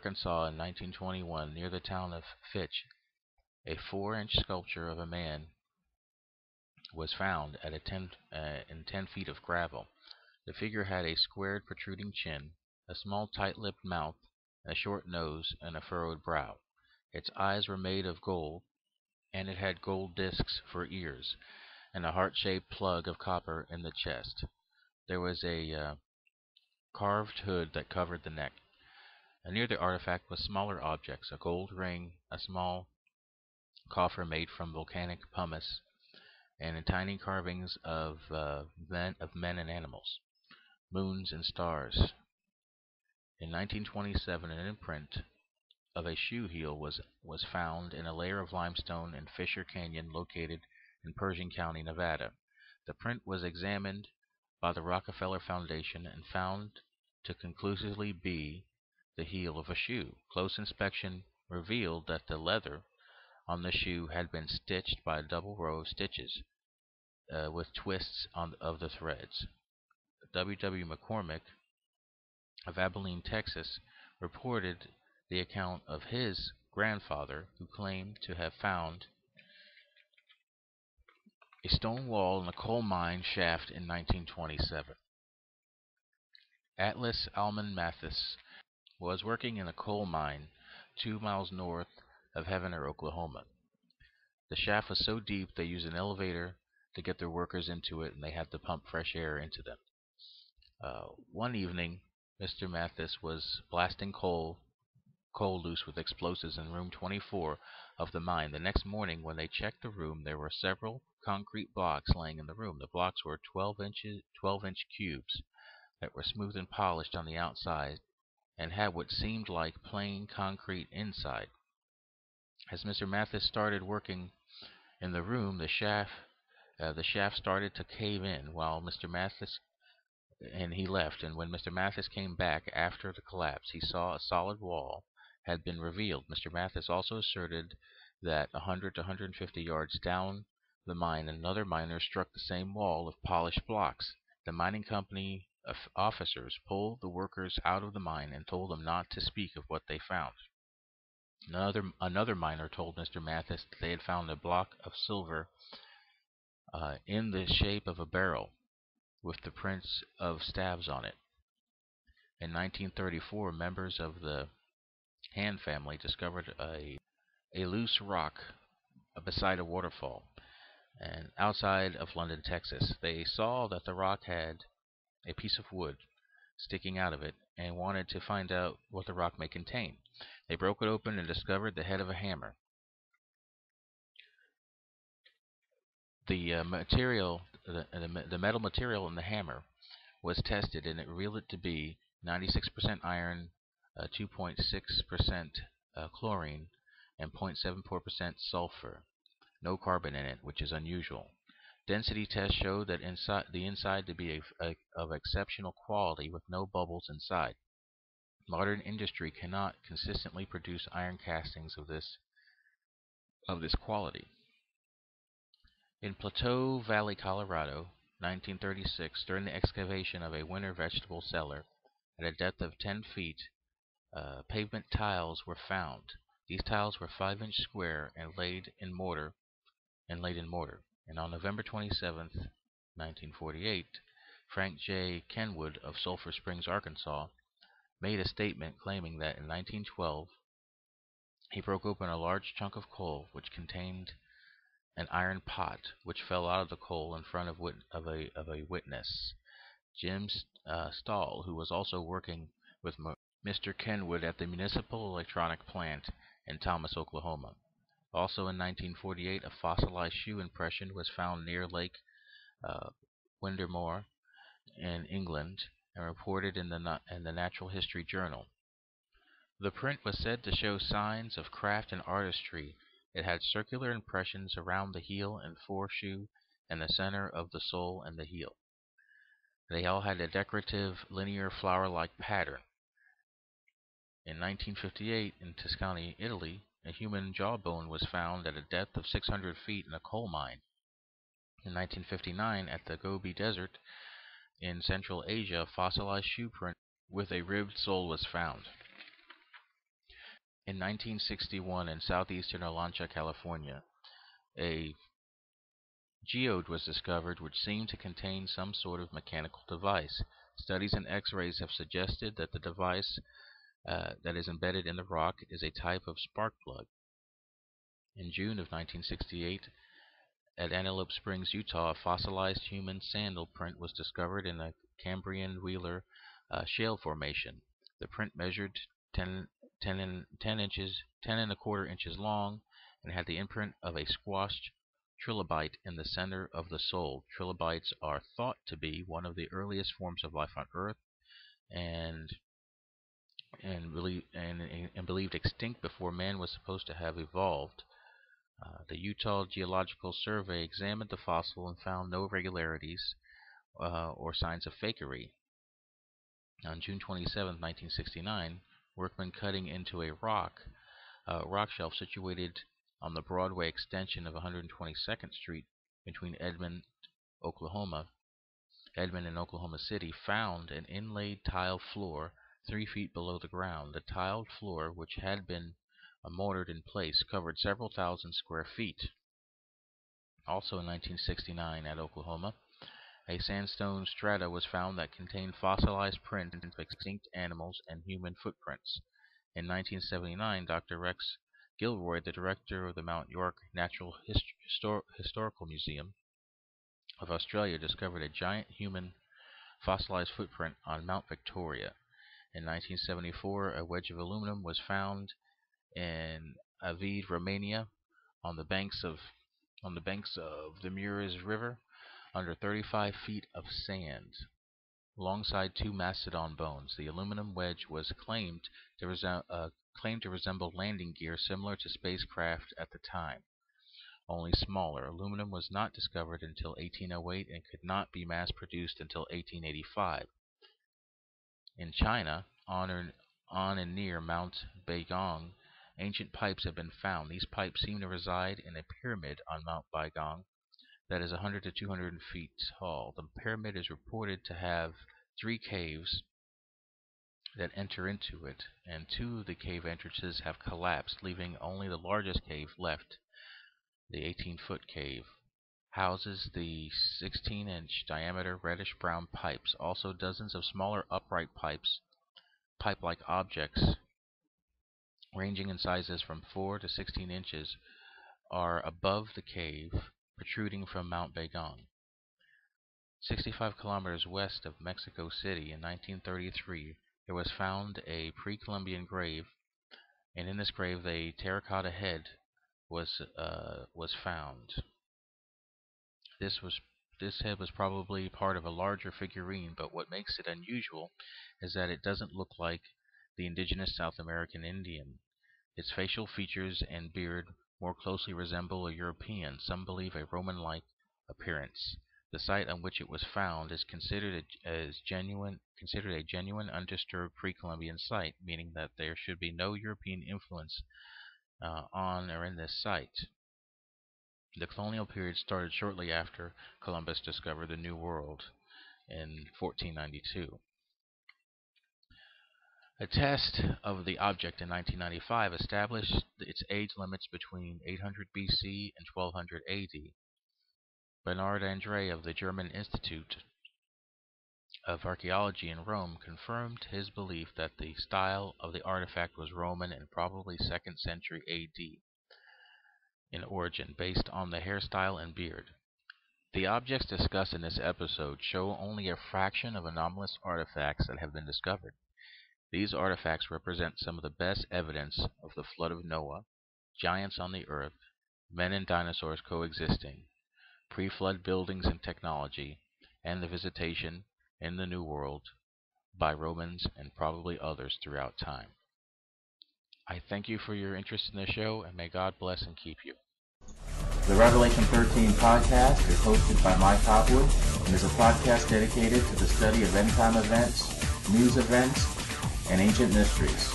Arkansas in 1921, near the town of Fitch, a 4-inch sculpture of a man was found at in 10 feet of gravel. The figure had a squared, protruding chin, a small, tight-lipped mouth, a short nose, and a furrowed brow. Its eyes were made of gold, and it had gold discs for ears, and a heart-shaped plug of copper in the chest. There was a carved hood that covered the neck. Near the artifact was smaller objects, a gold ring, a small coffer made from volcanic pumice, and tiny carvings of men and animals, moons and stars. In 1927, an imprint of a shoe heel was found in a layer of limestone in Fisher Canyon located in Pershing County, Nevada. The print was examined by the Rockefeller Foundation and found to conclusively be the heel of a shoe. Close inspection revealed that the leather on the shoe had been stitched by a double row of stitches with twists of the threads. W. W. McCormick of Abilene, Texas, reported the account of his grandfather, who claimed to have found a stone wall in a coal mine shaft in 1927. Atlas Alman Mathis was working in a coal mine 2 miles north of Heavener, Oklahoma. The shaft was so deep they used an elevator to get their workers into it, and they had to pump fresh air into them. One evening, Mr. Mathis was blasting coal loose with explosives in room 24 of the mine. The next morning, when they checked the room, there were several concrete blocks laying in the room. The blocks were 12-inch cubes that were smooth and polished on the outside and had what seemed like plain concrete inside. As Mr. Mathis started working in the room, the shaft started to cave in while Mr. Mathis and he left. And when Mr. Mathis came back after the collapse, he saw a solid wall had been revealed. Mr. Mathis also asserted that 100 to 150 yards down the mine, another miner struck the same wall of polished blocks. The mining company officers pulled the workers out of the mine and told them not to speak of what they found. Another miner told Mr. Mathis that they had found a block of silver in the shape of a barrel with the prints of stabs on it. In 1934, members of the Hand family discovered a loose rock beside a waterfall and outside of London, Texas. They saw that the rock had a piece of wood sticking out of it and wanted to find out what the rock may contain. They broke it open and discovered the head of a hammer. The metal material in the hammer was tested, and it revealed it to be 96% iron, 2.6% chlorine, and 0.74% sulfur. No carbon in it, which is unusual. Density tests showed that the inside to be of exceptional quality with no bubbles inside. Modern industry cannot consistently produce iron castings of this quality. In Plateau Valley, Colorado, 1936, during the excavation of a winter vegetable cellar at a depth of 10 feet, pavement tiles were found. These tiles were 5-inch square and laid in mortar. And on November 27, 1948, Frank J. Kenwood of Sulphur Springs, Arkansas, made a statement claiming that in 1912 he broke open a large chunk of coal which contained an iron pot, which fell out of the coal in front of a witness, Jim Stahl, who was also working with Mr. Kenwood at the Municipal Electronic Plant in Thomas, Oklahoma. Also in 1948, a fossilized shoe impression was found near Lake Windermere in England and reported in the Natural History Journal. The print was said to show signs of craft and artistry. It had circular impressions around the heel and foreshoe and the center of the sole and the heel. They all had a decorative, linear, flower-like pattern. In 1958, in Tuscany, Italy, a human jawbone was found at a depth of 600 feet in a coal mine. In 1959, at the Gobi Desert in Central Asia, a fossilized shoe print with a ribbed sole was found. In 1961, in southeastern Olancha, California, a geode was discovered which seemed to contain some sort of mechanical device. Studies in X-rays have suggested that the device that is embedded in the rock is a type of spark plug. In June of 1968, at Antelope Springs, Utah, a fossilized human sandal print was discovered in the Cambrian Wheeler shale formation. The print measured 10 and a quarter inches long and had the imprint of a squashed trilobite in the center of the sole. Trilobites are thought to be one of the earliest forms of life on Earth and believed extinct before man was supposed to have evolved. The Utah Geological Survey examined the fossil and found no irregularities or signs of fakery. On June 27, 1969, workmen cutting into a rock shelf situated on the Broadway extension of 122nd Street between Edmond and Oklahoma City, found an inlaid tile floor 3 feet below the ground. The tiled floor, which had been mortared in place, covered several thousand square feet. Also in 1969 at Oklahoma, a sandstone strata was found that contained fossilized prints of extinct animals and human footprints. In 1979, Dr. Rex Gilroy, the director of the Mount York Natural Historical Museum of Australia, discovered a giant human fossilized footprint on Mount Victoria. In 1974, a wedge of aluminum was found in Avid, Romania, on the banks of the Mureș River, under 35 feet of sand, alongside 2 mastodon bones. The aluminum wedge was claimed to resemble landing gear similar to spacecraft at the time, only smaller. Aluminum was not discovered until 1808 and could not be mass-produced until 1885. In China, on and near Mount Baigong, ancient pipes have been found. These pipes seem to reside in a pyramid on Mount Baigong that is 100 to 200 feet tall. The pyramid is reported to have 3 caves that enter into it, and 2 of the cave entrances have collapsed, leaving only the largest cave left. The 18-foot cave houses the 16-inch diameter reddish-brown pipes. Also, dozens of smaller upright pipe-like objects ranging in sizes from 4 to 16 inches are above the cave, protruding from Mount Baigong. 65 kilometers west of Mexico City in 1933, there was found a pre-Columbian grave, and in this grave a terracotta head was found. This head was probably part of a larger figurine, but what makes it unusual is that it doesn't look like the indigenous South American Indian. Its facial features and beard more closely resemble a European, some believe a Roman-like appearance. The site on which it was found is considered a genuine undisturbed pre-Columbian site, meaning that there should be no European influence on or in this site. The colonial period started shortly after Columbus discovered the New World in 1492. A test of the object in 1995 established its age limits between 800 BC and 1200 AD. Bernard André of the German Institute of Archaeology in Rome confirmed his belief that the style of the artifact was Roman and probably 2nd century AD in origin, based on the hairstyle and beard. The objects discussed in this episode show only a fraction of anomalous artifacts that have been discovered. These artifacts represent some of the best evidence of the flood of Noah, giants on the earth, men and dinosaurs coexisting, pre-flood buildings and technology, and the visitation in the New World by Romans and probably others throughout time. I thank you for your interest in the show, and may God bless and keep you. The Revelation 13 podcast is hosted by Mike Hopwood and is a podcast dedicated to the study of end-time events, news events, and ancient mysteries.